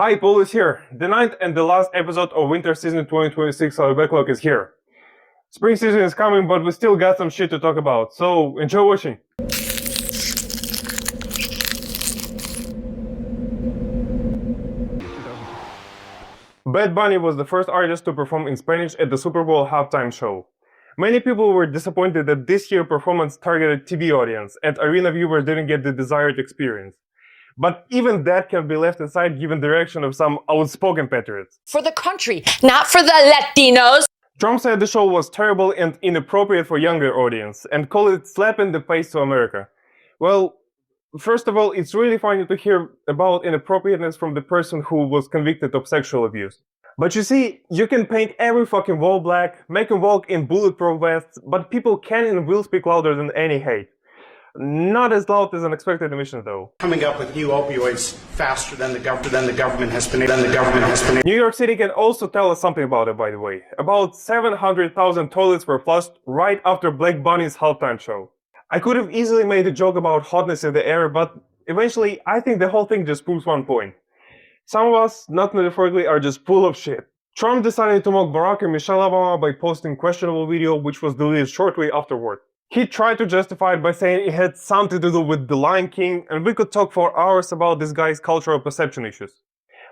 Hi, Paul is here. The ninth and the last episode of winter season 2026 SLAVIC Backlog is here. Spring season is coming, but we still got some shit to talk about, so enjoy watching. Bad Bunny was the first artist to perform in Spanish at the Super Bowl halftime show. Many people were disappointed that this year's performance targeted TV audience, and arena viewers didn't get the desired experience. But even that can be left aside given the reaction of some outspoken patriots. For the country, not for the Latinos. Trump said the show was terrible and inappropriate for younger audience, and called it slap in the face to America. Well, first of all, it's really funny to hear about inappropriateness from the person who was convicted of sexual abuse. But you see, you can paint every fucking wall black, make them walk in bulletproof vests, but people can and will speak louder than any hate. Not as loud as unexpected emissions, though. Coming up with new opioids faster than the government has been. New York City can also tell us something about it, by the way. About 700,000 toilets were flushed right after Black Bunny's halftime show. I could have easily made a joke about hotness in the air, but eventually I think the whole thing just proves one point. Some of us, not metaphorically, are just full of shit. Trump decided to mock Barack and Michelle Obama by posting questionable video which was deleted shortly afterward. He tried to justify it by saying it had something to do with The Lion King, and we could talk for hours about this guy's cultural perception issues.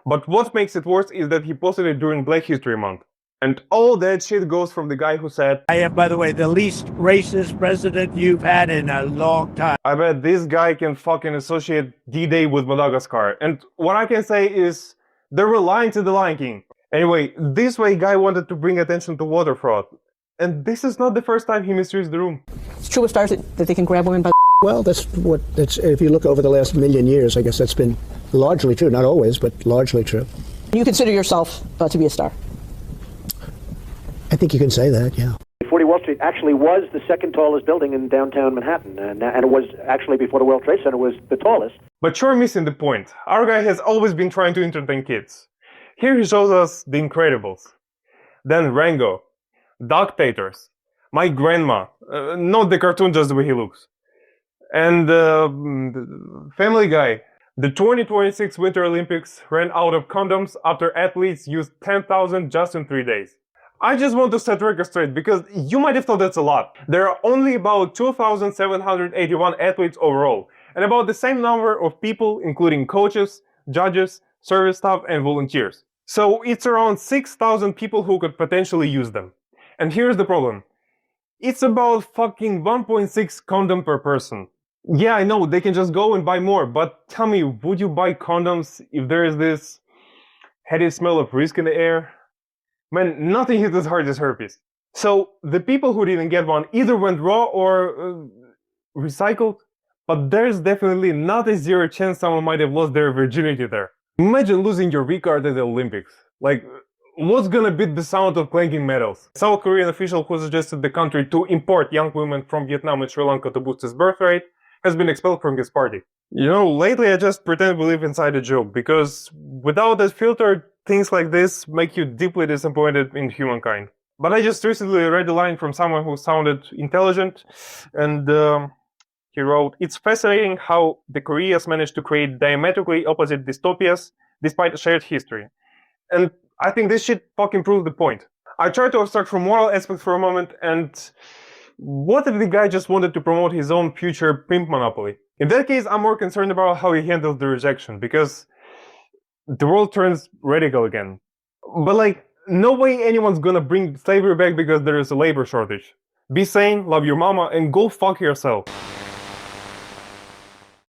But what makes it worse is that he posted it during Black History Month. And all that shit goes from the guy who said, I am, by the way, the least racist president you've had in a long time. I bet this guy can fucking associate D-Day with Madagascar. And what I can say is, they were lying to The Lion King. Anyway, this way guy wanted to bring attention to water fraud. And this is not the first time he misreads the room. It's true with stars that they can grab women by. Well, if you look over the last million years, I guess that's been largely true. Not always, but largely true. You consider yourself to be a star? I think you can say that, yeah. 40 Wall Street actually was the second tallest building in downtown Manhattan, and it was actually, before the World Trade Center, was the tallest. But you're missing the point. Our guy has always been trying to entertain kids. Here he shows us The Incredibles, then Rango, Dictators, My Grandma, not the cartoon, just the way he looks, and Family Guy. The 2026 Winter Olympics ran out of condoms after athletes used 10,000 just in 3 days. I just want to set record straight because you might have thought that's a lot. There are only about 2,781 athletes overall, and about the same number of people, including coaches, judges, service staff, and volunteers. So it's around 6,000 people who could potentially use them. And here's the problem. It's about fucking 1.6 condom per person. Yeah, I know, they can just go and buy more, but tell me, would you buy condoms if there is this heady smell of risk in the air? Man, nothing hits as hard as herpes. So, the people who didn't get one either went raw or recycled, but there's definitely not a zero chance someone might have lost their virginity there. Imagine losing your V card at the Olympics. Like, what's gonna beat the sound of clanking metals? A South Korean official who suggested the country to import young women from Vietnam and Sri Lanka to boost its birth rate has been expelled from his party. You know, lately I just pretend to live inside a joke, because without that filter, things like this make you deeply disappointed in humankind. But I just recently read a line from someone who sounded intelligent, and he wrote, "It's fascinating how the Koreas managed to create diametrically opposite dystopias despite a shared history." And I think this shit fucking proves the point. I tried to abstract from moral aspects for a moment, and what if the guy just wanted to promote his own future pimp monopoly? In that case, I'm more concerned about how he handles the rejection, because the world turns radical again. But like, no way anyone's gonna bring slavery back because there is a labor shortage. Be sane, love your mama, and go fuck yourself.